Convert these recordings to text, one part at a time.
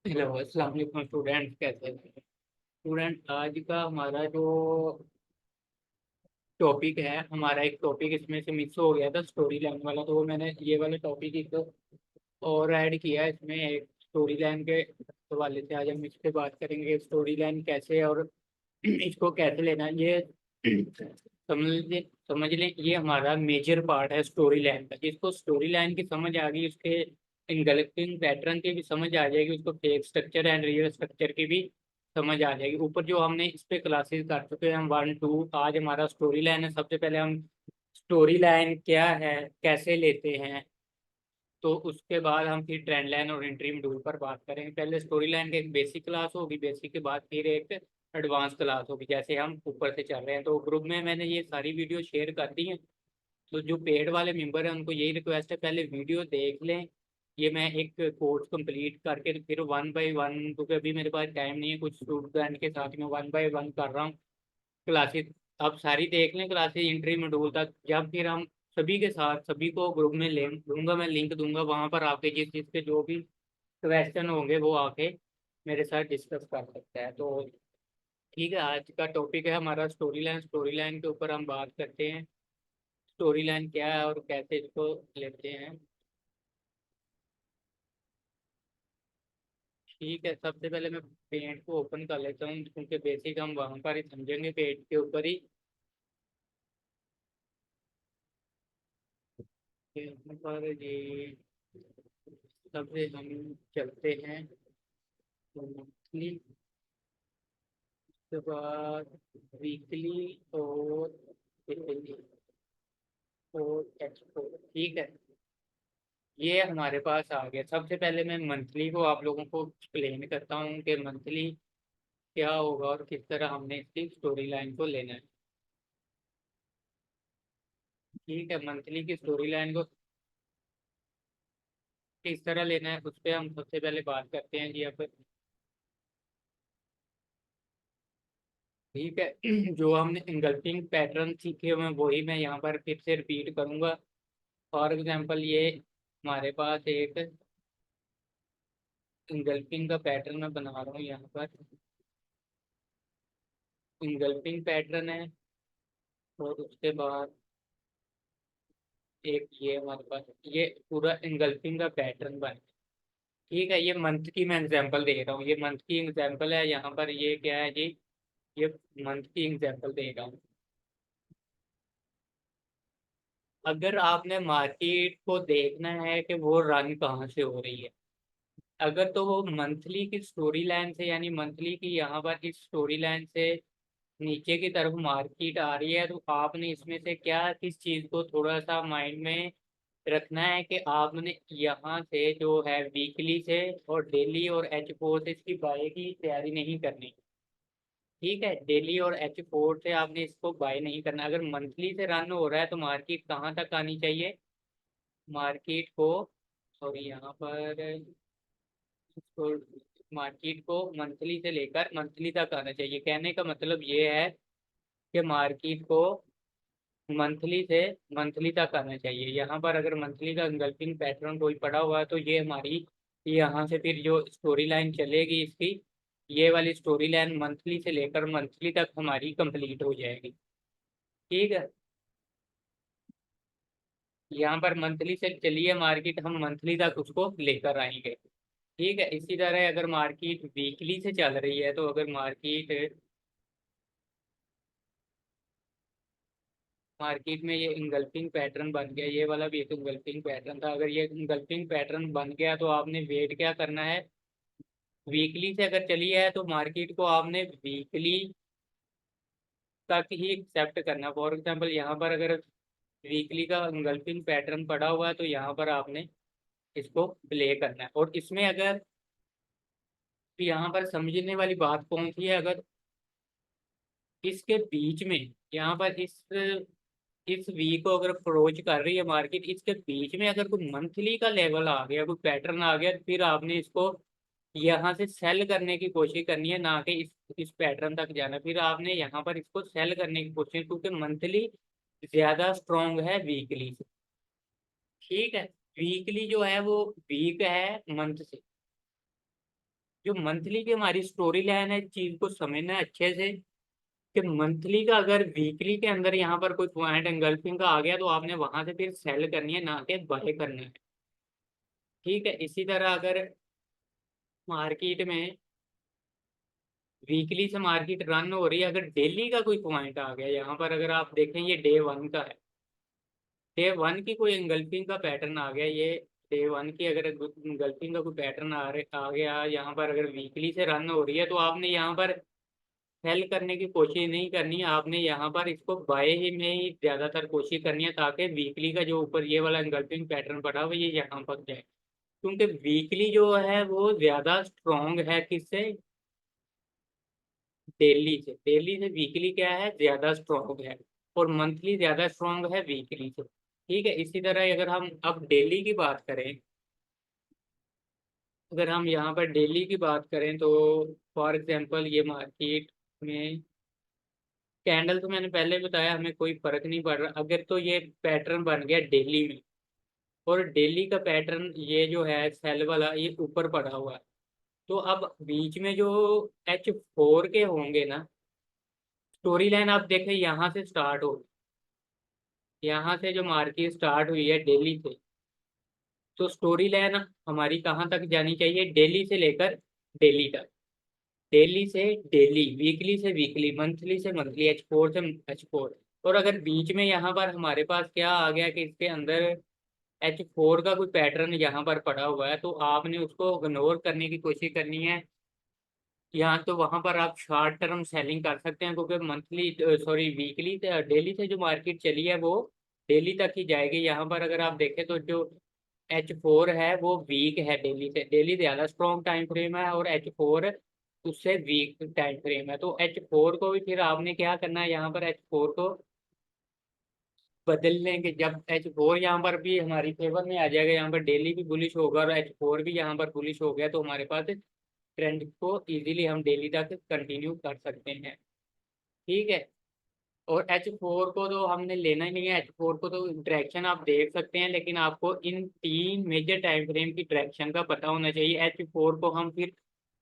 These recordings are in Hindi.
हेलो अस्सलाम वालेकुम स्टूडेंट, कैसे हैं स्टूडेंट? आज का हमारा जो टॉपिक है, हमारा एक टॉपिक इसमें से मिस हो गया था, स्टोरी लाइन वाला। तो मैंने ये वाला टॉपिक एक और ऐड किया है इसमें, एक स्टोरी लाइन के हवाले से। आज हम इस पे बात करेंगे, स्टोरी लाइन कैसे और इसको कैसे लेना है। ये समझ लें ये हमारा मेजर पार्ट है स्टोरी लाइन का। जिसको स्टोरी लाइन की समझ आ गई, उसके इनगल्फिंग पैटर्न की भी समझ आ जाएगी, उसको fake structure and real structure की भी समझ आ जाएगी। ऊपर जो हमने इस पे क्लासेस कर चुके हैं हम 1 2, आज हमारा स्टोरी लाइन है। सबसे पहले हम स्टोरी लाइन क्या है, कैसे लेते हैं, तो उसके बाद हम फिर ट्रेंड लाइन और इंटरिम रूल पर बात करेंगे। पहले स्टोरी लाइन की एक बेसिक क्लास होगी, बेसिक के बाद फिर एक एडवांस क्लास होगी, जैसे हम ऊपर से चल रहे हैं। तो ग्रुप में मैंने ये सारी वीडियो शेयर कर दी हैं। तो जो पेड वाले मेंबर हैं उनको यही रिक्वेस्ट है, पहले वीडियो देख लें। ये मैं एक कोर्स कंप्लीट करके फिर 1 बाय 1, क्योंकि अभी मेरे पास टाइम नहीं है, कुछ स्टूडेंट के साथ मैं 1 बाय 1 कर रहा हूँ क्लासेस। आप सारी देख लें क्लासेस इंट्री मॉड्यूल तक। जब फिर हम सभी के साथ सभी को ग्रुप में लिंक दूंगा, मैं लिंक दूंगा, वहां पर आके जिस चीज़ के जो भी क्वेश्चन होंगे वो आके मेरे साथ डिस्कस कर सकते हैं। तो ठीक है, आज का टॉपिक है हमारा स्टोरी लाइन। स्टोरी लाइन के ऊपर हम बात करते हैं, स्टोरी लाइन क्या है और कैसे इसको लेते हैं। ठीक है, सबसे पहले मैं पेज को ओपन कर लेता हूँ, क्योंकि बेसिक हम वहाँ पर ही समझेंगे, पेज के ऊपर ही। यहाँ पर ये सबसे हम चलते हैं मंथली, उसके बाद वीकली और डेली और एक्सपोर्ट। ठीक है, ये हमारे पास आ गया। सबसे पहले मैं मंथली को आप लोगों को एक्सप्लेन करता हूँ कि मंथली क्या होगा और किस तरह हमने इसकी स्टोरी लाइन को लेना है। ठीक है, मंथली की स्टोरी लाइन को किस तरह लेना है उस पर हम सबसे पहले बात करते हैं जी। अब ठीक है, जो हमने इंगल्फिंग पैटर्न सीखे हुए हैं वही मैं यहाँ पर फिर से रिपीट करूंगा। फॉर एग्जांपल, ये हमारे पास एक इंगल्फिंग का पैटर्न मैं बना रहा हूँ यहाँ पर। इंगल्फिंग पैटर्न है, और उसके बाद एक ये हमारे पास ये पूरा इंगल्फिंग का पैटर्न बन। ठीक है, ये मंथ की मैं एग्जांपल दे रहा हूँ, ये मंथ की एग्जांपल है। यहाँ पर ये क्या है जी, ये मंथ की एग्जांपल दे रहा हूँ। अगर आपने मार्केट को देखना है कि वो रन कहाँ से हो रही है, अगर तो वो मंथली की स्टोरी लाइन से, यानी मंथली की यहाँ पर इस स्टोरी लाइन से नीचे की तरफ मार्केट आ रही है, तो आपने इसमें से क्या किस चीज को थोड़ा सा माइंड में रखना है कि आपने यहाँ से जो है वीकली से और डेली और H4 से इसकी बाय की तैयारी नहीं करनी। ठीक है, डेली और H4 से आपने इसको बाय नहीं करना। अगर मंथली से रन हो रहा है तो मार्केट कहाँ तक आनी चाहिए, मार्केट को, सॉरी यहाँ पर इसको, मार्केट को मंथली से लेकर मंथली तक आना चाहिए। कहने का मतलब ये है कि मार्केट को मंथली से मंथली तक आना चाहिए। यहाँ पर अगर मंथली का इंगल्फिंग पैटर्न कोई पड़ा हुआ है तो ये हमारी, यहाँ से फिर जो स्टोरी लाइन चलेगी इसकी, ये वाली स्टोरी लाइन मंथली से लेकर मंथली तक हमारी कंप्लीट हो जाएगी। ठीक है, यहाँ पर मंथली से चलिए मार्केट, हम मंथली तक उसको लेकर आएंगे। ठीक है, इसी तरह अगर मार्केट वीकली से चल रही है, तो अगर मार्केट मार्केट में ये इंगल्फिंग पैटर्न बन गया, ये वाला भी एक इंगल्फिंग पैटर्न था, अगर ये इंगल्फिंग पैटर्न बन गया तो आपने वेट क्या करना है, वीकली से अगर चली है तो मार्केट को आपने वीकली तक ही एक्सेप्ट करना। फॉर एग्जांपल, यहाँ पर अगर वीकली का इंगल्फिंग पैटर्न पड़ा हुआ है तो यहाँ पर आपने इसको प्ले करना है। और इसमें अगर यहाँ पर समझने वाली बात कौन सी है, अगर इसके बीच में, यहाँ पर इस वीक को अगर अप्रोच कर रही है मार्केट, इसके बीच में अगर कोई मंथली का लेवल आ गया, कोई पैटर्न आ गया, तो फिर आपने इसको यहाँ से सेल करने की कोशिश करनी है, ना कि इस पैटर्न तक जाना। फिर आपने यहाँ पर इसको सेल करने की कोशिश, क्योंकि मंथली ज्यादा स्ट्रॉन्ग है वीकली से। ठीक है, वीकली जो है वो वीक है मंथ से। जो मंथली की हमारी स्टोरी लाइन है, चीज को समझना है अच्छे से कि मंथली का अगर वीकली के अंदर यहाँ पर कोई पॉइंट एंगल्फिंग का आ गया तो आपने वहां से फिर सेल करनी है, ना कि बाय करना है। ठीक है, इसी तरह अगर मार्केट में वीकली से मार्केट रन हो रही है, अगर डेली का कोई पॉइंट आ गया यहाँ पर, अगर आप देखें ये डे वन का है, डे वन की कोई एंगल्फिंग का पैटर्न आ गया, ये डे वन की अगर एंगल्फिंग का कोई पैटर्न आ गया यहाँ पर, अगर वीकली से रन हो रही है तो आपने यहाँ पर सेल करने की कोशिश नहीं करनी है, आपने यहाँ पर इसको बाय ही में ही ज्यादातर कोशिश करनी है, ताकि वीकली का जो ऊपर ये वाला एंगल्फिंग पैटर्न पड़ा हुआ ये यहाँ पर जाए। क्योंकि वीकली जो है वो ज्यादा स्ट्रॉन्ग है किससे, डेली से वीकली क्या है, ज्यादा स्ट्रॉन्ग है, और मंथली ज्यादा स्ट्रॉन्ग है वीकली से। ठीक है, इसी तरह अगर हम अब डेली की बात करें, अगर हम यहाँ पर डेली की बात करें तो फॉर एग्जांपल ये मार्केट में कैंडल तो मैंने पहले बताया हमें कोई फर्क नहीं पड़ रहा, अगर तो ये पैटर्न बन गया डेली में, और डेली का पैटर्न ये जो है सेल वाला ये ऊपर पड़ा हुआ है, तो अब बीच में जो H4 के होंगे ना, स्टोरी लाइन आप देखें यहाँ से स्टार्ट हो, यहाँ से जो मार्केट स्टार्ट हुई है दिल्ली से, तो स्टोरी लाइन हमारी कहाँ तक जानी चाहिए, दिल्ली से लेकर दिल्ली तक, डेली से डेली, वीकली से वीकली, मंथली से मंथली, H4 से H4। और अगर बीच में यहाँ पर हमारे पास क्या आ गया कि इसके अंदर H4 का कोई पैटर्न यहाँ पर पड़ा हुआ है, तो आपने उसको इग्नोर करने की कोशिश करनी है। यहाँ तो वहां पर आप शॉर्ट टर्म सेलिंग कर सकते हैं, क्योंकि मंथली सॉरी वीकली डेली से जो मार्केट चली है वो डेली तक ही जाएगी। यहाँ पर अगर आप देखें तो जो H4 है वो वीक है, डेली से डेली ज्यादा स्ट्रॉन्ग टाइम फ्रेम है, और H4 उससे वीक टाइम फ्रेम है। तो H4 को भी फिर आपने क्या करना है, यहाँ पर H4 को बदल लेंगे, जब H4 यहाँ पर भी हमारी फेवर में आ जाएगा, यहाँ पर डेली भी बुलिश होगा और H4 भी यहाँ पर बुलिश हो गया, तो हमारे पास ट्रेंड को इजीली हम डेली तक कंटिन्यू कर सकते हैं। ठीक है, और H4 को तो हमने लेना ही नहीं है, H4 को तो डायरेक्शन आप देख सकते हैं, लेकिन आपको इन तीन मेजर टाइम फ्रेम की डायरेक्शन का पता होना चाहिए। H4 को हम फिर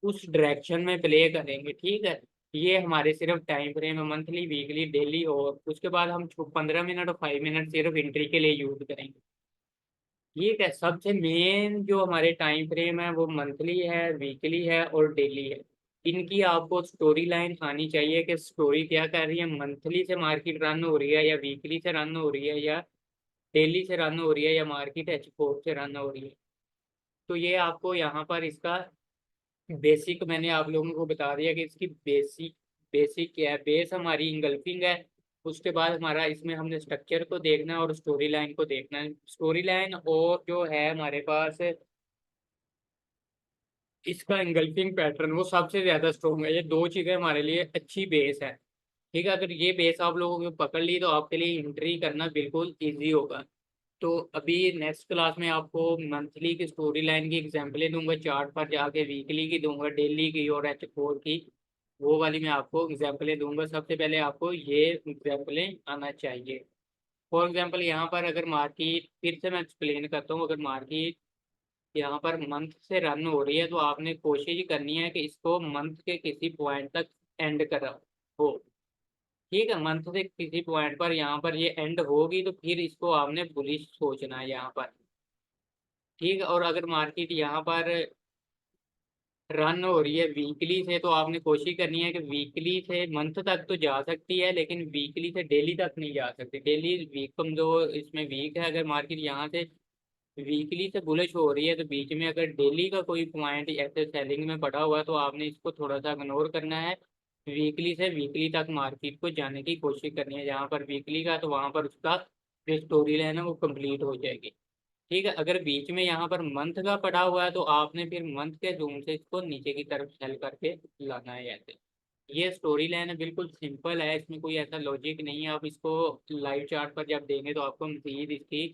उस डायरेक्शन में प्ले करेंगे। ठीक है, ये हमारे सिर्फ टाइम फ्रेम है, मंथली वीकली डेली, और उसके बाद हम 15 मिनट और 5 मिनट सिर्फ एंट्री के लिए यूज करेंगे। ठीक है, सबसे मेन जो हमारे टाइम फ्रेम है वो मंथली है, वीकली है और डेली है। इनकी आपको स्टोरी लाइन आनी चाहिए कि स्टोरी क्या कर रही है, मंथली से मार्केट रन हो रही है या वीकली से रन हो रही है या डेली से रन हो रही है या मार्केट H4 से रन हो रही है। तो ये आपको यहाँ पर इसका बेसिक मैंने आप लोगों को बता दिया कि इसकी बेसिक बेसिक क्या है, बेस हमारी इंगल्फिंग है। उसके बाद हमारा इसमें हमने स्ट्रक्चर को देखना है और स्टोरी लाइन को देखना है। स्टोरी लाइन और जो है हमारे पास इसका एंगल्फिंग पैटर्न वो सबसे ज्यादा स्ट्रॉन्ग है, ये दो चीजें हमारे लिए अच्छी बेस है। ठीक है, अगर ये बेस आप लोगों ने पकड़ ली तो आपके लिए एंट्री करना बिल्कुल इजी होगा। तो अभी नेक्स्ट क्लास में आपको मंथली की स्टोरी लाइन की एग्जांपलें दूंगा, चार्ट पर जाके वीकली की दूंगा, डेली की और H4 की, वो वाली मैं आपको एग्जांपलें दूंगा। सबसे पहले आपको ये एग्जांपलें आना चाहिए। फॉर एग्जांपल यहाँ पर अगर मार्केट, फिर से मैं एक्सप्लेन करता हूँ, अगर मार्केट यहाँ पर मंथ से रन हो रही है तो आपने कोशिश करनी है कि इसको मंथ के किसी पॉइंट तक एंड करा हो। ठीक है, मंथ से किसी पॉइंट पर यहाँ पर ये एंड होगी तो फिर इसको आपने बुलिश सोचना है यहाँ पर। ठीक है, और अगर मार्केट यहाँ पर रन हो रही है वीकली से, तो आपने कोशिश करनी है कि वीकली से मंथ तक तो जा सकती है, लेकिन वीकली से डेली तक नहीं जा सकती। डेली वीक कमजोर इसमें वीक है, अगर मार्केट यहाँ से वीकली से बुलिश हो रही है तो बीच में अगर डेली का कोई पॉइंट ऐसे सेलिंग में पड़ा हुआ है तो आपने इसको थोड़ा सा इग्नोर करना है। वीकली से वीकली तक मार्केट को जाने की कोशिश करनी है, जहाँ पर वीकली का तो वहाँ पर उसका जो स्टोरी लाइन है वो कंप्लीट हो जाएगी। ठीक है, अगर बीच में यहाँ पर मंथ का पड़ा हुआ है तो आपने फिर मंथ के जूम से इसको नीचे की तरफ सेल करके लाना है ऐसे। ये स्टोरी लाइन है, बिल्कुल सिंपल है, इसमें कोई ऐसा लॉजिक नहीं है। आप इसको लाइव चार्ट पर जब देंगे तो आपको मजीद इसकी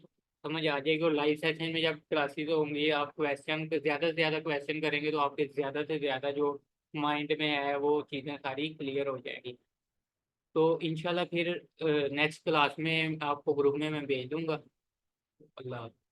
समझ आ जाएगी, और लाइव सेशन में जब क्लासेस होंगी आप क्वेश्चन ज़्यादा से ज़्यादा क्वेश्चन करेंगे तो आपके ज़्यादा से ज़्यादा जो माइंड में है वो चीज़ें सारी क्लियर हो जाएगी। तो इंशाल्लाह फिर नेक्स्ट क्लास में आपको ग्रुप में मैं भेज दूंगा। अल्लाह हाफ़िज़।